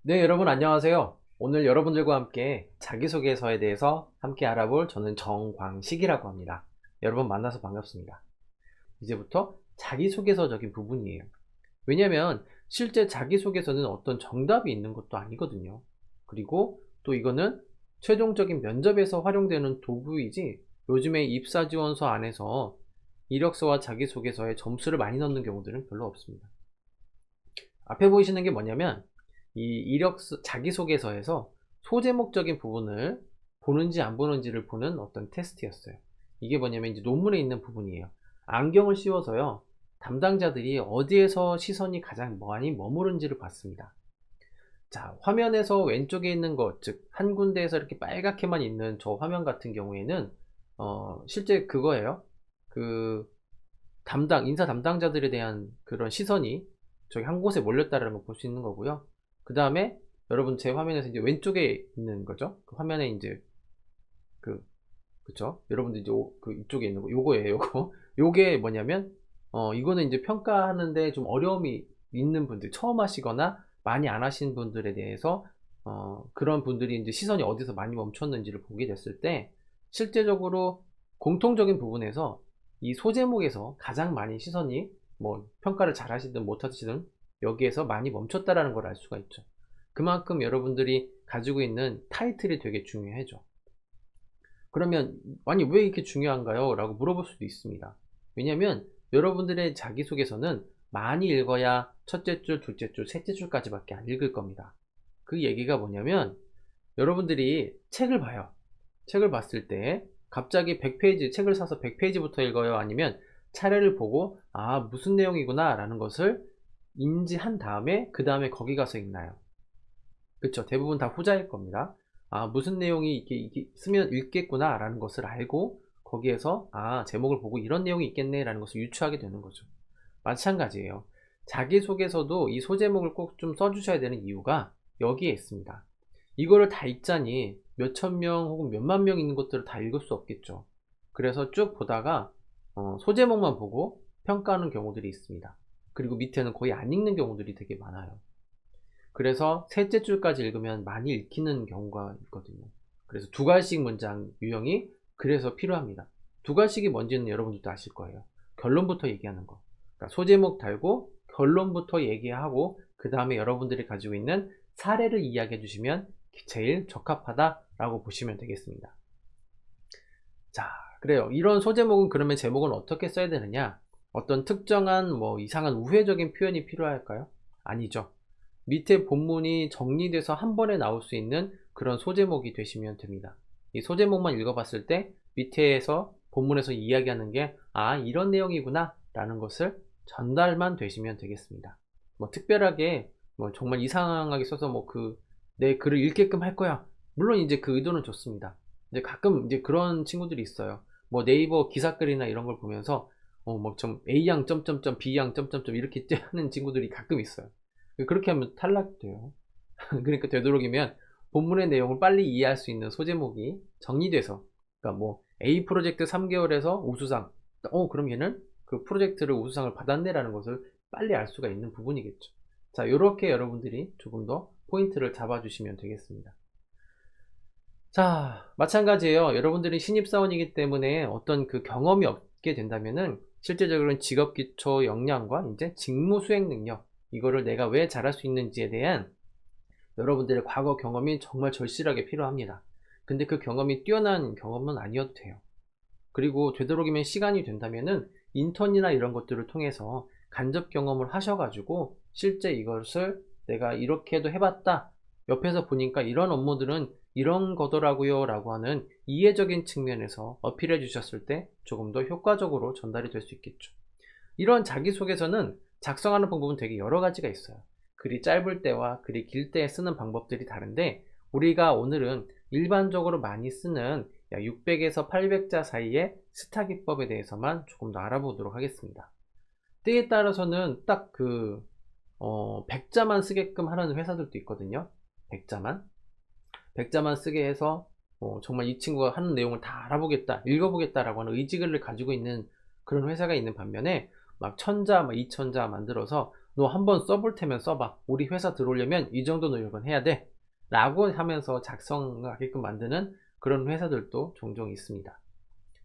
네, 여러분 안녕하세요. 오늘 여러분들과 함께 자기소개서에 대해서 함께 알아볼 저는 정광식이라고 합니다. 여러분 만나서 반갑습니다. 이제부터 자기소개서적인 부분이에요. 왜냐면 실제 자기소개서는 어떤 정답이 있는 것도 아니거든요. 그리고 또 이거는 최종적인 면접에서 활용되는 도구이지 요즘에 입사지원서 안에서 이력서와 자기소개서에 점수를 많이 넣는 경우들은 별로 없습니다. 앞에 보이시는 게 뭐냐면 이 이력서 자기소개서에서 소제목적인 부분을 보는지 안 보는지를 보는 어떤 테스트였어요. 이게 뭐냐면 이제 논문에 있는 부분이에요. 안경을 씌워서요, 담당자들이 어디에서 시선이 가장 많이 머무른지를 봤습니다. 자, 화면에서 왼쪽에 있는 것, 즉 한 군데에서 이렇게 빨갛게만 있는 저 화면 같은 경우에는 실제 그거예요. 그 인사 담당자들에 대한 그런 시선이 저기 한 곳에 몰렸다라는 걸 볼 수 있는 거고요. 그 다음에 여러분 제 화면에서 이제 왼쪽에 있는 거죠. 그 화면에 이제 그, 그쵸? 여러분들 이제 그 이쪽에 있는 거, 요거예요, 요거. 요게 뭐냐면, 이거는 이제 평가하는데 좀 어려움이 있는 분들, 처음 하시거나 많이 안 하신 분들에 대해서, 그런 분들이 이제 시선이 어디서 많이 멈췄는지를 보게 됐을 때, 실제적으로 공통적인 부분에서 이 소제목에서 가장 많이 시선이 뭐 평가를 잘 하시든 못 하시든 여기에서 많이 멈췄다라는 걸 알 수가 있죠. 그만큼 여러분들이 가지고 있는 타이틀이 되게 중요하죠. 그러면 아니 왜 이렇게 중요한가요? 라고 물어볼 수도 있습니다. 왜냐면 여러분들의 자기소개서는 많이 읽어야 첫째 줄, 둘째 줄, 셋째 줄까지밖에 안 읽을 겁니다. 그 얘기가 뭐냐면 여러분들이 책을 봐요. 책을 봤을 때 갑자기 100페이지, 책을 사서 100페이지부터 읽어요? 아니면 차례를 보고 아 무슨 내용이구나 라는 것을 인지한 다음에 그 다음에 거기 가서 읽나요? 그쵸. 대부분 다 후자일 겁니다. 아, 무슨 내용이 이렇게 쓰면 읽겠구나 라는 것을 알고 거기에서 아, 제목을 보고 이런 내용이 있겠네 라는 것을 유추하게 되는 거죠. 마찬가지예요. 자기소개서도 이 소제목을 꼭 좀 써주셔야 되는 이유가 여기에 있습니다. 이거를 다 읽자니 몇천 명 혹은 몇만 명 있는 것들을 다 읽을 수 없겠죠. 그래서 쭉 보다가 소제목만 보고 평가하는 경우들이 있습니다. 그리고 밑에는 거의 안 읽는 경우들이 되게 많아요. 그래서 셋째 줄까지 읽으면 많이 읽히는 경우가 있거든요. 그래서 두 갈씩 문장 유형이 그래서 필요합니다. 두 갈씩이 뭔지는 여러분들도 아실 거예요. 결론부터 얘기하는 거. 그러니까 소제목 달고 결론부터 얘기하고 그 다음에 여러분들이 가지고 있는 사례를 이야기해 주시면 제일 적합하다라고 보시면 되겠습니다. 자, 그래요. 이런 소제목은 그러면 제목은 어떻게 써야 되느냐? 어떤 특정한 뭐 이상한 우회적인 표현이 필요할까요? 아니죠. 밑에 본문이 정리돼서 한 번에 나올 수 있는 그런 소제목이 되시면 됩니다. 이 소제목만 읽어봤을 때 밑에서 본문에서 이야기하는 게 아, 이런 내용이구나 라는 것을 전달만 되시면 되겠습니다. 뭐 특별하게 뭐 정말 이상하게 써서 뭐 내 글을 읽게끔 할 거야. 물론 이제 그 의도는 좋습니다. 이제 가끔 이제 그런 친구들이 있어요. 뭐 네이버 기사글이나 이런 걸 보면서 뭐 좀 A양 점점점 B양 점점점 이렇게 하는 친구들이 가끔 있어요. 그렇게 하면 탈락돼요. 그러니까 되도록이면 본문의 내용을 빨리 이해할 수 있는 소제목이 정리돼서, 그러니까 뭐 A 프로젝트 3개월에서 우수상, 그럼 얘는 그 프로젝트를 우수상을 받았네라는 것을 빨리 알 수가 있는 부분이겠죠. 자, 이렇게 여러분들이 조금 더 포인트를 잡아주시면 되겠습니다. 자, 마찬가지예요. 여러분들이 신입사원이기 때문에 어떤 그 경험이 없게 된다면은 실제적으로는 직업기초 역량과 이제 직무 수행 능력, 이거를 내가 왜 잘할 수 있는지에 대한 여러분들의 과거 경험이 정말 절실하게 필요합니다. 근데 그 경험이 뛰어난 경험은 아니어도 돼요. 그리고 되도록이면 시간이 된다면은 인턴이나 이런 것들을 통해서 간접 경험을 하셔가지고 실제 이것을 내가 이렇게도 해봤다. 옆에서 보니까 이런 업무들은 이런 거더라고요 라고 하는 이해적인 측면에서 어필해 주셨을 때 조금 더 효과적으로 전달이 될 수 있겠죠. 이런 자기소개서는 작성하는 방법은 되게 여러 가지가 있어요. 글이 짧을 때와 글이 길 때 쓰는 방법들이 다른데 우리가 오늘은 일반적으로 많이 쓰는 600에서 800자 사이의 스타 기법에 대해서만 조금 더 알아보도록 하겠습니다. 때에 따라서는 딱 100자만 쓰게끔 하는 회사들도 있거든요. 100자만 쓰게 해서 정말 이 친구가 하는 내용을 다 알아보겠다, 읽어보겠다라고 하는 의지를 가지고 있는 그런 회사가 있는 반면에 막 1000자, 막 2000자 만들어서 너 한번 써볼 테면 써봐. 우리 회사 들어오려면 이 정도 노력은 해야 돼. 라고 하면서 작성하게끔 만드는 그런 회사들도 종종 있습니다.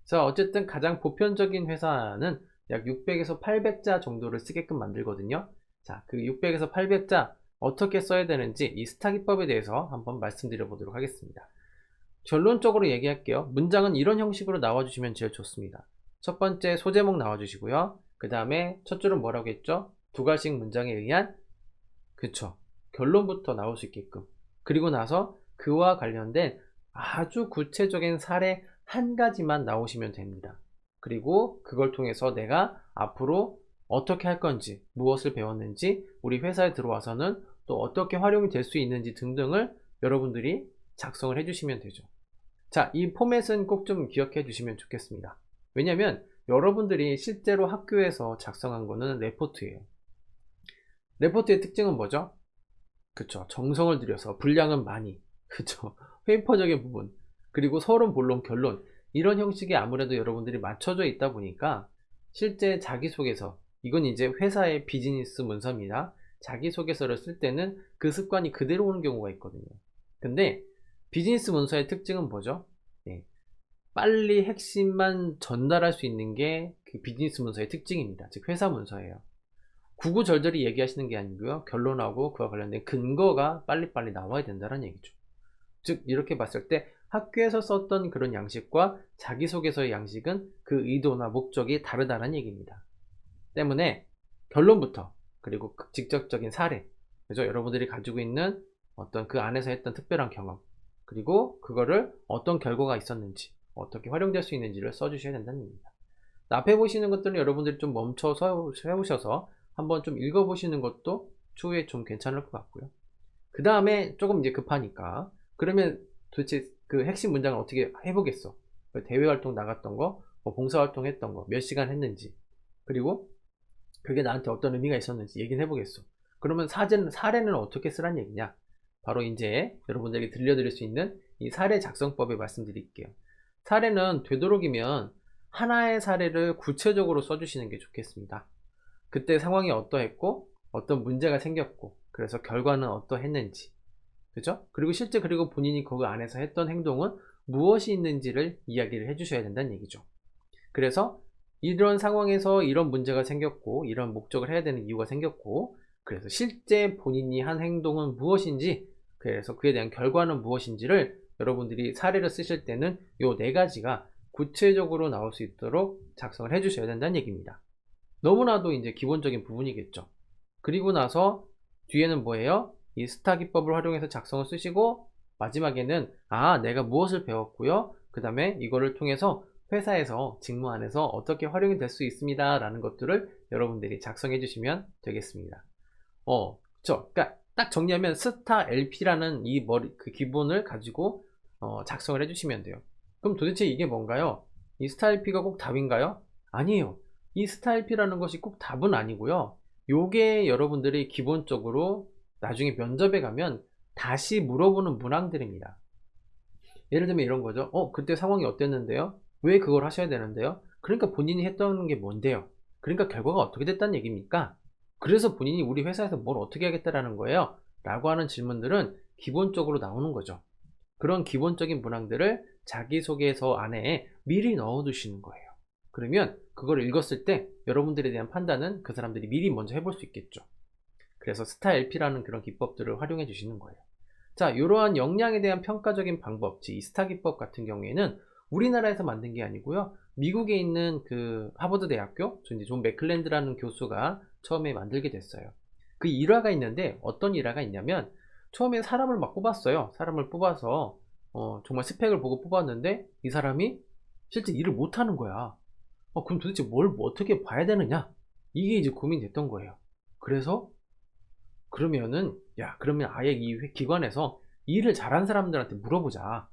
자, 어쨌든 가장 보편적인 회사는 약 600에서 800자 정도를 쓰게끔 만들거든요. 자, 그 600에서 800자 어떻게 써야 되는지 이 스타 기법에 대해서 한번 말씀드려 보도록 하겠습니다. 결론적으로 얘기할게요. 문장은 이런 형식으로 나와주시면 제일 좋습니다. 첫 번째 소제목 나와주시고요. 그 다음에 첫 줄은 뭐라고 했죠? 두 가지 문장에 의한, 그쵸, 결론부터 나올 수 있게끔. 그리고 나서 그와 관련된 아주 구체적인 사례 한 가지만 나오시면 됩니다. 그리고 그걸 통해서 내가 앞으로 어떻게 할 건지, 무엇을 배웠는지, 우리 회사에 들어와서는 또 어떻게 활용이 될 수 있는지 등등을 여러분들이 작성을 해주시면 되죠. 자, 이 포맷은 꼭 좀 기억해 주시면 좋겠습니다. 왜냐면 여러분들이 실제로 학교에서 작성한 거는 레포트예요. 레포트의 특징은 뭐죠? 그쵸, 정성을 들여서 분량은 많이, 그쵸, 페이퍼적인 부분, 그리고 서론, 본론, 결론, 이런 형식이 아무래도 여러분들이 맞춰져 있다 보니까 실제 자기소개서, 이건 이제 회사의 비즈니스 문서입니다. 자기소개서를 쓸 때는 그 습관이 그대로 오는 경우가 있거든요. 근데 비즈니스 문서의 특징은 뭐죠? 네, 빨리 핵심만 전달할 수 있는 게 그 비즈니스 문서의 특징입니다. 즉 회사 문서예요. 구구절절히 얘기하시는 게 아니고요. 결론하고 그와 관련된 근거가 빨리빨리 나와야 된다는 얘기죠. 즉 이렇게 봤을 때 학교에서 썼던 그런 양식과 자기소개서의 양식은 그 의도나 목적이 다르다는 얘기입니다. 때문에 결론부터, 그리고 직접적인 사례, 그죠? 여러분들이 가지고 있는 어떤 그 안에서 했던 특별한 경험, 그리고 그거를 어떤 결과가 있었는지, 어떻게 활용될 수 있는지를 써주셔야 된다는 얘기입니다. 앞에 보시는 것들은 여러분들이 좀 멈춰서 세우셔서 한번 좀 읽어보시는 것도 추후에 좀 괜찮을 것 같고요. 그 다음에 조금 이제 급하니까, 그러면 도대체 그 핵심 문장을 어떻게 해보겠어? 대외 활동 나갔던 거, 뭐 봉사활동 했던 거, 몇 시간 했는지, 그리고 그게 나한테 어떤 의미가 있었는지 얘기는 해보겠어. 그러면 사례는 어떻게 쓰란 얘기냐? 바로 이제 여러분들에게 들려드릴 수 있는 이 사례 작성법에 말씀드릴게요. 사례는 되도록이면 하나의 사례를 구체적으로 써주시는 게 좋겠습니다. 그때 상황이 어떠했고 어떤 문제가 생겼고 그래서 결과는 어떠했는지, 그죠? 그리고 실제 그리고 본인이 그 안에서 했던 행동은 무엇이 있는지를 이야기를 해주셔야 된다는 얘기죠. 그래서 이런 상황에서 이런 문제가 생겼고 이런 목적을 해야 되는 이유가 생겼고 그래서 실제 본인이 한 행동은 무엇인지, 그래서 그에 대한 결과는 무엇인지를 여러분들이 사례를 쓰실 때는 이 네 가지가 구체적으로 나올 수 있도록 작성을 해주셔야 된다는 얘기입니다. 너무나도 이제 기본적인 부분이겠죠. 그리고 나서 뒤에는 뭐예요? 이 스타 기법을 활용해서 작성을 쓰시고 마지막에는 내가 무엇을 배웠고요. 그 다음에 이거를 통해서 회사에서 직무 안에서 어떻게 활용이 될 수 있습니다. 라는 것들을 여러분들이 작성해 주시면 되겠습니다. 그러니까 딱 정리하면 스타 LP라는 그 기본을 가지고 작성을 해주시면 돼요. 그럼 도대체 이게 뭔가요? 이 스타 LP가 꼭 답인가요? 아니에요. 이 스타 LP라는 것이 꼭 답은 아니고요. 요게 여러분들이 기본적으로 나중에 면접에 가면 다시 물어보는 문항들입니다. 예를 들면 이런 거죠. 그때 상황이 어땠는데요? 왜 그걸 하셔야 되는데요? 그러니까 본인이 했던 게 뭔데요? 그러니까 결과가 어떻게 됐다는 얘기입니까? 그래서 본인이 우리 회사에서 뭘 어떻게 하겠다라는 거예요? 라고 하는 질문들은 기본적으로 나오는 거죠. 그런 기본적인 문항들을 자기소개서 안에 미리 넣어 두시는 거예요. 그러면 그걸 읽었을 때 여러분들에 대한 판단은 그 사람들이 미리 먼저 해볼 수 있겠죠. 그래서 스타 LP라는 그런 기법들을 활용해 주시는 거예요. 자, 이러한 역량에 대한 평가적인 방법, 즉 이 스타 기법 같은 경우에는 우리나라에서 만든 게 아니고요. 미국에 있는 그 하버드 대학교, 이제 존 맥클랜드라는 교수가 처음에 만들게 됐어요. 그 일화가 있는데 어떤 일화가 있냐면 처음에 사람을 막 뽑았어요. 사람을 뽑아서 정말 스펙을 보고 뽑았는데 이 사람이 실제 일을 못하는 거야. 그럼 도대체 뭘 어떻게 봐야 되느냐? 이게 이제 고민됐던 거예요. 그래서 그러면 아예 이 기관에서 일을 잘한 사람들한테 물어보자.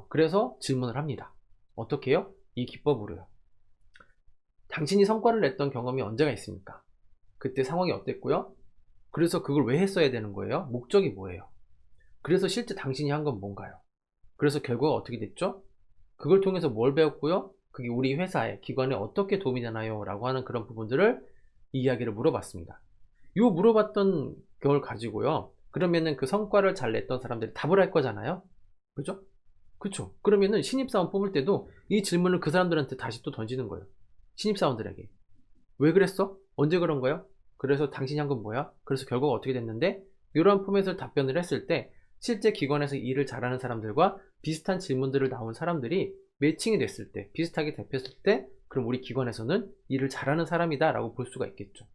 그래서 질문을 합니다. 어떻게 해요? 이 기법으로요. 당신이 성과를 냈던 경험이 언제가 있습니까? 그때 상황이 어땠고요? 그래서 그걸 왜 했어야 되는 거예요? 목적이 뭐예요? 그래서 실제 당신이 한 건 뭔가요? 그래서 결과가 어떻게 됐죠? 그걸 통해서 뭘 배웠고요? 그게 우리 회사에, 기관에 어떻게 도움이 되나요? 라고 하는 그런 부분들을 이야기를 물어봤습니다. 요 물어봤던 걸 가지고요. 그러면은 그 성과를 잘 냈던 사람들이 답을 할 거잖아요. 그죠? 그쵸. 그러면은 신입사원 뽑을 때도 이 질문을 그 사람들한테 다시 또 던지는 거예요. 신입사원들에게. 왜 그랬어? 언제 그런 거야? 그래서 당신이 한 건 뭐야? 그래서 결과가 어떻게 됐는데? 이런 포맷을 답변을 했을 때 실제 기관에서 일을 잘하는 사람들과 비슷한 질문들을 나온 사람들이 매칭이 됐을 때, 비슷하게 대표했을 때, 그럼 우리 기관에서는 일을 잘하는 사람이다 라고 볼 수가 있겠죠.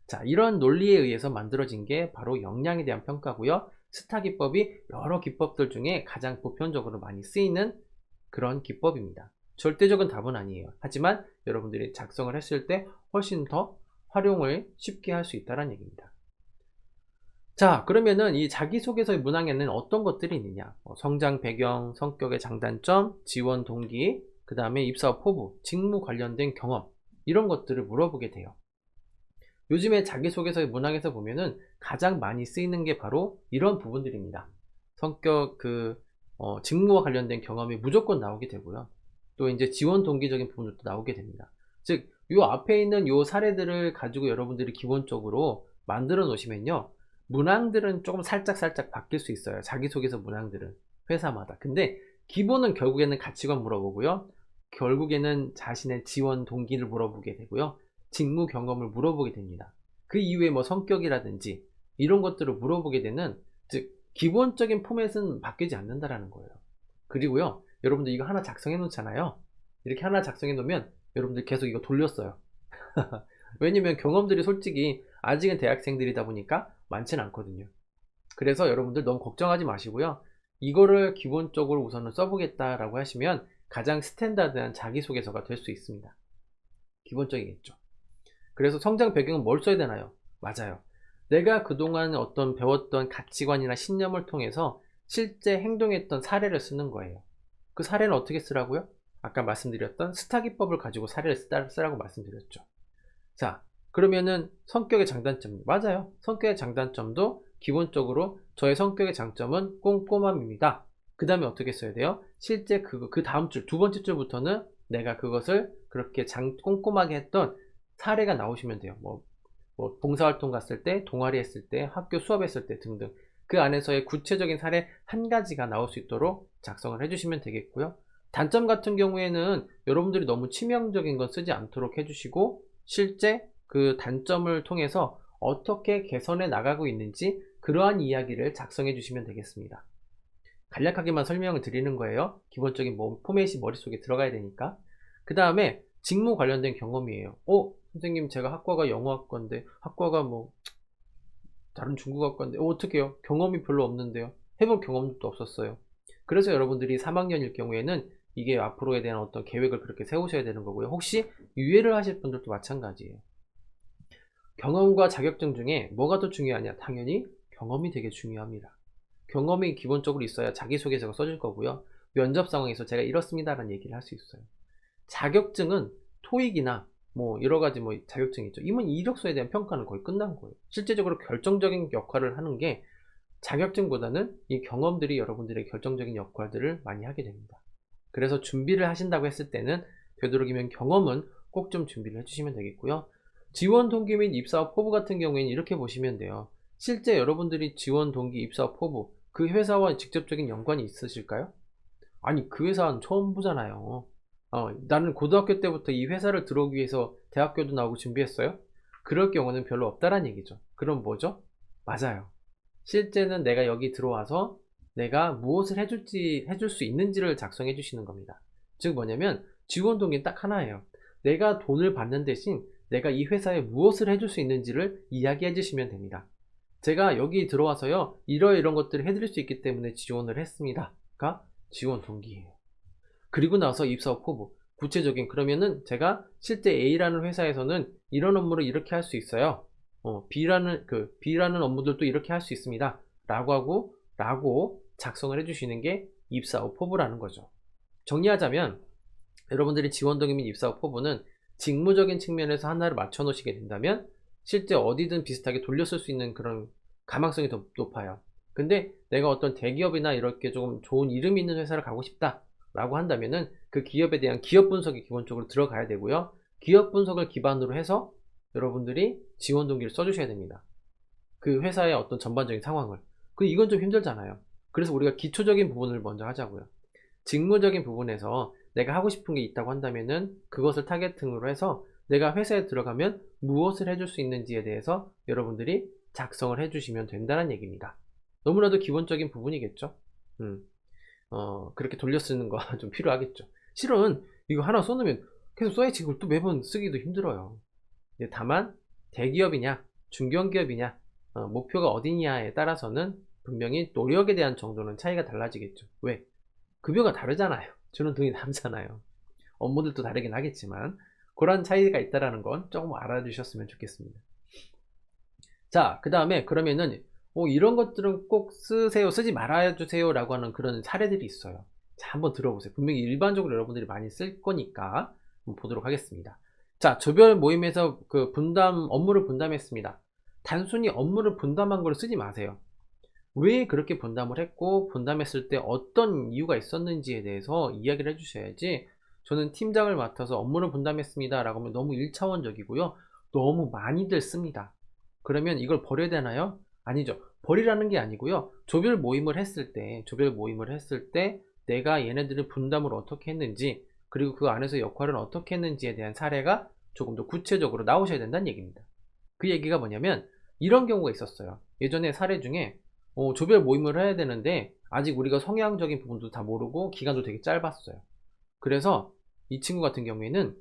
자, 이런 논리에 의해서 만들어진 게 바로 역량에 대한 평가고요. 스타 기법이 여러 기법들 중에 가장 보편적으로 많이 쓰이는 그런 기법입니다. 절대적인 답은 아니에요. 하지만 여러분들이 작성을 했을 때 훨씬 더 활용을 쉽게 할 수 있다는 얘기입니다. 자, 그러면은 이 자기소개서의 문항에는 어떤 것들이 있느냐? 성장 배경, 성격의 장단점, 지원 동기, 그 다음에 입사업 포부, 직무 관련된 경험, 이런 것들을 물어보게 돼요. 요즘에 자기소개서의 문항에서 보면은 가장 많이 쓰이는 게 바로 이런 부분들입니다. 성격, 직무와 관련된 경험이 무조건 나오게 되고요. 또 이제 지원 동기적인 부분도 나오게 됩니다. 즉, 요 앞에 있는 요 사례들을 가지고 여러분들이 기본적으로 만들어 놓으시면요. 문항들은 조금 살짝 바뀔 수 있어요. 자기소개서 문항들은. 회사마다. 근데 기본은 결국에는 가치관 물어보고요. 결국에는 자신의 지원 동기를 물어보게 되고요. 직무 경험을 물어보게 됩니다. 그 이후에 뭐 성격이라든지 이런 것들을 물어보게 되는, 즉 기본적인 포맷은 바뀌지 않는다라는 거예요. 그리고요, 여러분들 이거 하나 작성해 놓잖아요. 이렇게 하나 작성해 놓으면 여러분들 계속 이거 돌렸어요. 왜냐면 경험들이 솔직히 아직은 대학생들이다 보니까 많지는 않거든요. 그래서 여러분들 너무 걱정하지 마시고요. 이거를 기본적으로 우선은 써보겠다라고 하시면 가장 스탠다드한 자기소개서가 될 수 있습니다. 기본적이겠죠. 그래서 성장 배경은 뭘 써야 되나요? 맞아요. 내가 그동안 어떤 배웠던 가치관이나 신념을 통해서 실제 행동했던 사례를 쓰는 거예요. 그 사례는 어떻게 쓰라고요? 아까 말씀드렸던 스타 기법을 가지고 사례를 쓰라고 말씀드렸죠. 자, 그러면은 성격의 장단점, 맞아요. 성격의 장단점도 기본적으로 저의 성격의 장점은 꼼꼼함입니다. 그 다음에 어떻게 써야 돼요? 실제 그 다음 줄, 두 번째 줄부터는 내가 그것을 그렇게 꼼꼼하게 했던 사례가 나오시면 돼요. 뭐 봉사활동 갔을 때, 동아리 했을 때, 학교 수업했을 때 등등. 그 안에서의 구체적인 사례 한 가지가 나올 수 있도록 작성을 해주시면 되겠고요. 단점 같은 경우에는 여러분들이 너무 치명적인 건 쓰지 않도록 해주시고, 실제 그 단점을 통해서 어떻게 개선해 나가고 있는지 그러한 이야기를 작성해 주시면 되겠습니다. 간략하게만 설명을 드리는 거예요. 기본적인 포맷이 머릿속에 들어가야 되니까. 그 다음에 직무 관련된 경험이에요. 선생님 제가 학과가 영어학과인데 학과가 뭐 다른 중국학과인데 어떻게 해요? 경험이 별로 없는데요. 해본 경험도 없었어요. 그래서 여러분들이 3학년일 경우에는 이게 앞으로에 대한 어떤 계획을 그렇게 세우셔야 되는 거고요. 혹시 유예를 하실 분들도 마찬가지예요. 경험과 자격증 중에 뭐가 더 중요하냐? 당연히 경험이 되게 중요합니다. 경험이 기본적으로 있어야 자기소개서가 써질 거고요. 면접 상황에서 제가 이렇습니다라는 얘기를 할 수 있어요. 자격증은 토익이나 뭐 여러가지 뭐 자격증이 있죠. 이번 이력서에 대한 평가는 거의 끝난 거예요. 실제적으로 결정적인 역할을 하는 게 자격증보다는 이 경험들이 여러분들의 결정적인 역할들을 많이 하게 됩니다. 그래서 준비를 하신다고 했을 때는 되도록이면 경험은 꼭 좀 준비를 해주시면 되겠고요. 지원 동기 및 입사업 포부 같은 경우에는 이렇게 보시면 돼요. 실제 여러분들이 지원 동기 입사업 포부 그 회사와 직접적인 연관이 있으실까요? 아니 그 회사는 처음 보잖아요. 나는 고등학교 때부터 이 회사를 들어오기 위해서 대학교도 나오고 준비했어요? 그럴 경우는 별로 없다란 얘기죠. 그럼 뭐죠? 맞아요. 실제는 내가 여기 들어와서 내가 무엇을 해줄 수 있는지를 작성해 주시는 겁니다. 즉 뭐냐면 지원 동기는 딱 하나예요. 내가 돈을 받는 대신 내가 이 회사에 무엇을 해줄 수 있는지를 이야기해 주시면 됩니다. 제가 여기 들어와서요 이런 것들을 해드릴 수 있기 때문에 지원을 했습니다가 지원 동기예요. 그리고 나서 입사업 포부 구체적인, 그러면은 제가 실제 A라는 회사에서는 이런 업무를 이렇게 할 수 있어요. B라는 업무들도 이렇게 할 수 있습니다. 라고 작성을 해주시는 게 입사업 포부라는 거죠. 정리하자면 여러분들이 지원 동기 및 입사업 포부는 직무적인 측면에서 하나를 맞춰 놓으시게 된다면 실제 어디든 비슷하게 돌렸을 수 있는 그런 가망성이 더 높아요. 근데 내가 어떤 대기업이나 이렇게 조금 좋은 이름 있는 회사를 가고 싶다 라고 한다면은 그 기업에 대한 기업 분석이 기본적으로 들어가야 되고요. 기업 분석을 기반으로 해서 여러분들이 지원 동기를 써주셔야 됩니다. 그 회사의 어떤 전반적인 상황을. 이건 좀 힘들잖아요. 그래서 우리가 기초적인 부분을 먼저 하자고요. 직무적인 부분에서 내가 하고 싶은 게 있다고 한다면은 그것을 타겟팅으로 해서 내가 회사에 들어가면 무엇을 해줄 수 있는지에 대해서 여러분들이 작성을 해주시면 된다는 얘기입니다. 너무나도 기본적인 부분이겠죠. 그렇게 돌려 쓰는 거 좀 필요하겠죠. 실은 이거 하나 써놓으면 계속 써야지 이걸 또 매번 쓰기도 힘들어요. 다만 대기업이냐 중견기업이냐 목표가 어디냐에 따라서는 분명히 노력에 대한 정도는 차이가 달라지겠죠. 왜? 급여가 다르잖아요. 주는 돈이 다르잖아요. 업무들도 다르긴 하겠지만 그런 차이가 있다는 건 조금 알아두셨으면 좋겠습니다. 자, 그 다음에 그러면은 이런 것들은 꼭 쓰세요, 쓰지 말아야 주세요 라고 하는 그런 사례들이 있어요. 자, 한번 들어보세요. 분명히 일반적으로 여러분들이 많이 쓸 거니까 한번 보도록 하겠습니다. 자, 조별 모임에서 그 업무를 분담했습니다. 단순히 업무를 분담한 걸 쓰지 마세요. 왜 그렇게 분담을 했고 분담했을 때 어떤 이유가 있었는지에 대해서 이야기를 해주셔야지, 저는 팀장을 맡아서 업무를 분담했습니다 라고 하면 너무 1차원적이고요. 너무 많이들 씁니다. 그러면 이걸 버려야 되나요? 아니죠. 버리라는 게 아니고요. 조별 모임을 했을 때 내가 얘네들을 분담을 어떻게 했는지, 그리고 그 안에서 역할을 어떻게 했는지에 대한 사례가 조금 더 구체적으로 나오셔야 된다는 얘기입니다. 그 얘기가 뭐냐면 이런 경우가 있었어요. 예전에 사례 중에 조별 모임을 해야 되는데 아직 우리가 성향적인 부분도 다 모르고 기간도 되게 짧았어요. 그래서 이 친구 같은 경우에는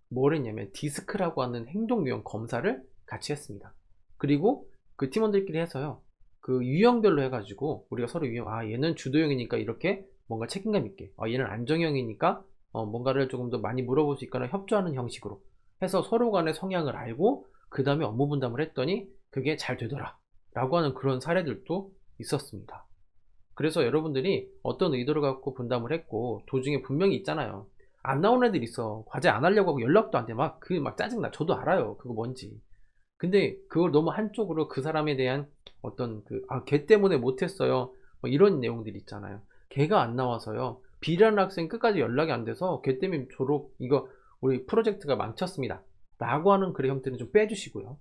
뭘 했냐면 디스크라고 하는 행동 유형 검사를 같이 했습니다. 그리고 그 팀원들끼리 해서요, 그 유형별로 해가지고 우리가 서로 얘는 주도형이니까 이렇게 뭔가 책임감 있게, 얘는 안정형이니까 뭔가를 조금 더 많이 물어볼 수 있거나 협조하는 형식으로 해서 서로 간의 성향을 알고 그 다음에 업무 분담을 했더니 그게 잘 되더라 라고 하는 그런 사례들도 있었습니다. 그래서 여러분들이 어떤 의도를 갖고 분담을 했고 도중에 분명히 있잖아요, 안 나오는 애들 있어. 과제 안 하려고 하고 연락도 안 돼. 막 짜증나. 저도 알아요, 그거 뭔지. 근데 그걸 너무 한쪽으로 그 사람에 대한 어떤 걔 때문에 못했어요, 뭐 이런 내용들이 있잖아요. 걔가 안 나와서요, B라는 학생 끝까지 연락이 안 돼서 걔 때문에 우리 프로젝트가 망쳤습니다 라고 하는 그런 형태는 좀 빼주시고요.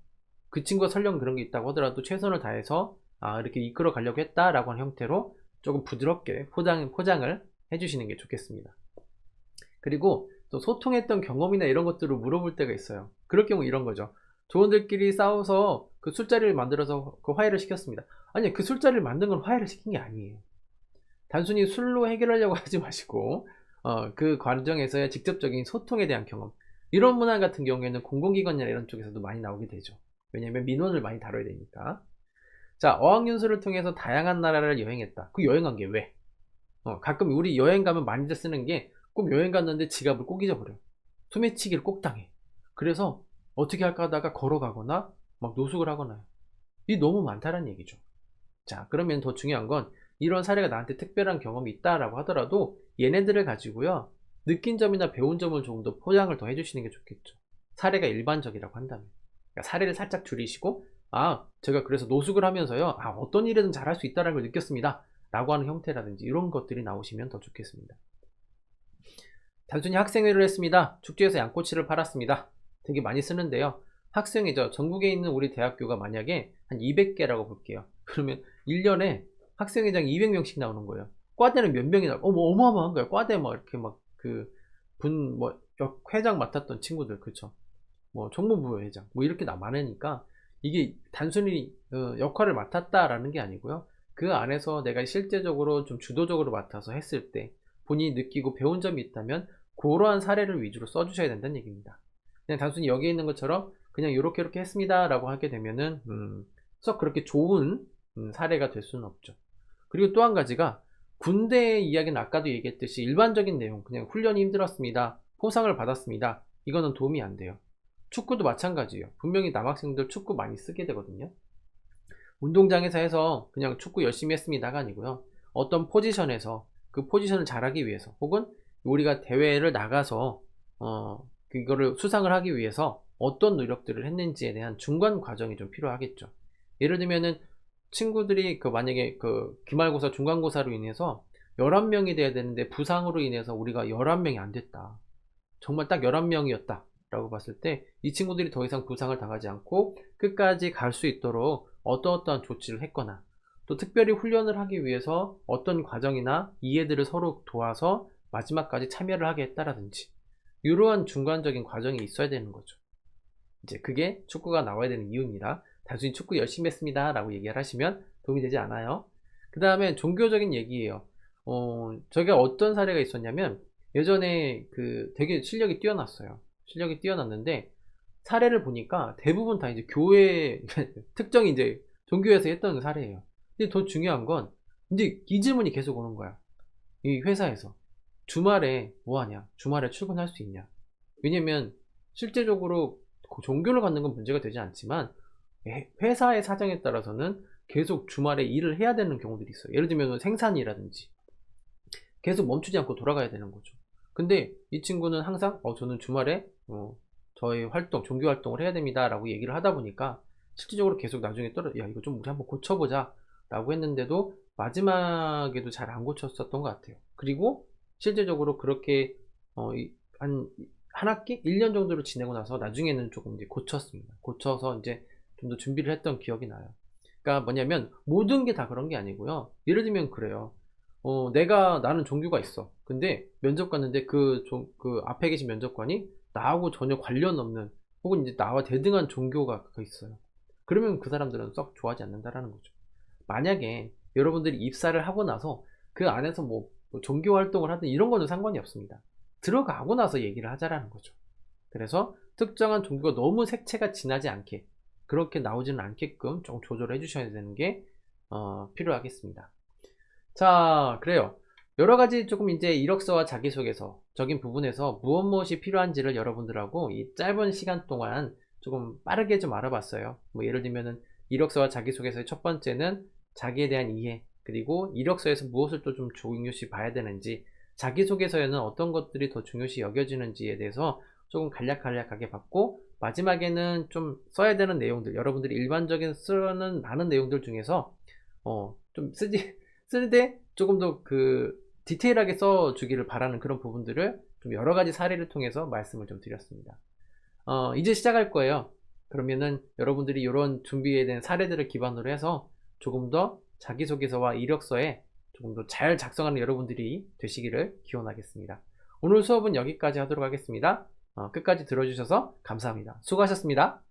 그 친구가 설령 그런 게 있다고 하더라도 최선을 다해서 이렇게 이끌어 가려고 했다라고 하는 형태로 조금 부드럽게 포장을 해주시는 게 좋겠습니다. 그리고 또 소통했던 경험이나 이런 것들을 물어볼 때가 있어요. 그럴 경우 이런 거죠. 조원들끼리 싸워서 그 술자리를 만들어서 그 화해를 시켰습니다. 아니, 그 술자리를 만든 건 화해를 시킨 게 아니에요. 단순히 술로 해결하려고 하지 마시고 그 과정에서의 직접적인 소통에 대한 경험, 이런 문화 같은 경우에는 공공기관이나 이런 쪽에서도 많이 나오게 되죠. 왜냐면 민원을 많이 다뤄야 되니까. 자, 어학연수를 통해서 다양한 나라를 여행했다. 그 여행한 게 왜? 가끔 우리 여행 가면 많이들 쓰는 게, 꼭 여행 갔는데 지갑을 꼭 잊어버려요. 소매치기를 꼭 당해. 그래서 어떻게 할까 하다가 걸어가거나 막 노숙을 하거나. 이 너무 많다는 얘기죠. 자, 그러면 더 중요한 건 이런 사례가 나한테 특별한 경험이 있다라고 하더라도 얘네들을 가지고요, 느낀 점이나 배운 점을 조금 더 포장을 더 해주시는 게 좋겠죠. 사례가 일반적이라고 한다면. 그러니까 사례를 살짝 줄이시고, 제가 그래서 노숙을 하면서요, 어떤 일이든 잘할 수 있다는 걸 느꼈습니다 라고 하는 형태라든지 이런 것들이 나오시면 더 좋겠습니다. 단순히 학생회를 했습니다. 축제에서 양꼬치를 팔았습니다. 되게 많이 쓰는데요. 학생회죠. 전국에 있는 우리 대학교가 만약에 한 200개라고 볼게요. 그러면 1년에 학생회장 200명씩 나오는 거예요. 과대는 몇 명이 나오고, 어마어마한 거예요. 과대 이렇게 회장 맡았던 친구들, 그쵸? 총무부 회장, 이렇게 많으니까 이게 단순히 역할을 맡았다라는 게 아니고요. 그 안에서 내가 실제적으로 좀 주도적으로 맡아서 했을 때 본인이 느끼고 배운 점이 있다면 그러한 사례를 위주로 써주셔야 된다는 얘기입니다. 그냥 단순히 여기 있는 것처럼 그냥 이렇게 했습니다 라고 하게 되면은 썩 그렇게 좋은 사례가 될 수는 없죠. 그리고 또 한 가지가, 군대의 이야기는 아까도 얘기했듯이 일반적인 내용, 그냥 훈련이 힘들었습니다, 포상을 받았습니다, 이거는 도움이 안 돼요. 축구도 마찬가지예요. 분명히 남학생들 축구 많이 쓰게 되거든요. 운동장에서 해서 그냥 축구 열심히 했습니다가 아니고요, 어떤 포지션에서 그 포지션을 잘하기 위해서, 혹은 우리가 대회를 나가서 이거를 수상을 하기 위해서 어떤 노력들을 했는지에 대한 중간 과정이 좀 필요하겠죠. 예를 들면은 친구들이 만약에 기말고사 중간고사로 인해서 11명이 돼야 되는데 부상으로 인해서 우리가 11명이 안 됐다, 정말 딱 11명이었다 라고 봤을 때 이 친구들이 더 이상 부상을 당하지 않고 끝까지 갈 수 있도록 어떠한 조치를 했거나 또 특별히 훈련을 하기 위해서 어떤 과정이나 이해들을 서로 도와서 마지막까지 참여를 하게 했다라든지 이러한 중간적인 과정이 있어야 되는 거죠. 이제 그게 축구가 나와야 되는 이유입니다. 단순히 축구 열심히 했습니다 라고 얘기를 하시면 도움이 되지 않아요. 그 다음에 종교적인 얘기예요. 저희가 어떤 사례가 있었냐면 예전에 되게 실력이 뛰어났어요. 실력이 뛰어났는데 사례를 보니까 대부분 다 이제 교회 특정 이제 종교에서 했던 사례예요. 근데 더 중요한 건 이제 이 질문이 계속 오는 거야. 이 회사에서 주말에 뭐 하냐? 주말에 출근할 수 있냐? 왜냐면 실제적으로 종교를 갖는 건 문제가 되지 않지만 회사의 사정에 따라서는 계속 주말에 일을 해야 되는 경우들이 있어요. 예를 들면 생산이라든지 계속 멈추지 않고 돌아가야 되는 거죠. 근데 이 친구는 항상 저는 주말에 저희 활동, 종교 활동을 해야 됩니다 라고 얘기를 하다 보니까 실질적으로 계속 나중에 야 이거 좀 우리 한번 고쳐보자 라고 했는데도 마지막에도 잘 안 고쳤었던 것 같아요. 그리고 실제적으로 그렇게 한 학기? 1년 정도로 지내고 나서 나중에는 조금 이제 고쳤습니다. 고쳐서 이제 좀 더 준비를 했던 기억이 나요. 그러니까 뭐냐면 모든 게 다 그런 게 아니고요. 예를 들면 그래요. 나는 종교가 있어. 근데 면접 갔는데 그 앞에 계신 면접관이 나하고 전혀 관련 없는 혹은 이제 나와 대등한 종교가 있어요. 그러면 그 사람들은 썩 좋아하지 않는다라는 거죠. 만약에 여러분들이 입사를 하고 나서 그 안에서 뭐 종교 활동을 하든 이런 거는 상관이 없습니다. 들어가고 나서 얘기를 하자라는 거죠. 그래서 특정한 종교가 너무 색채가 진하지 않게 그렇게 나오지는 않게끔 조금 조절을 해주셔야 되는 게 필요하겠습니다. 자, 그래요. 여러 가지 조금 이제 이력서와 자기소개서적인 부분에서 무엇이 필요한지를 여러분들하고 이 짧은 시간 동안 조금 빠르게 좀 알아봤어요. 뭐 예를 들면은 이력서와 자기소개서의 첫 번째는 자기에 대한 이해, 그리고 이력서에서 무엇을 또 좀 중요시 봐야 되는지, 자기소개서에는 어떤 것들이 더 중요시 여겨지는지에 대해서 조금 간략하게 봤고, 마지막에는 좀 써야 되는 내용들, 여러분들이 일반적인 쓰는 많은 내용들 중에서 좀 쓸 때 조금 더 디테일하게 써주기를 바라는 그런 부분들을 좀 여러 가지 사례를 통해서 말씀을 좀 드렸습니다. 이제 시작할 거예요. 그러면은 여러분들이 이런 준비에 대한 사례들을 기반으로 해서 조금 더 자기소개서와 이력서에 조금 더 잘 작성하는 여러분들이 되시기를 기원하겠습니다. 오늘 수업은 여기까지 하도록 하겠습니다. 끝까지 들어주셔서 감사합니다. 수고하셨습니다.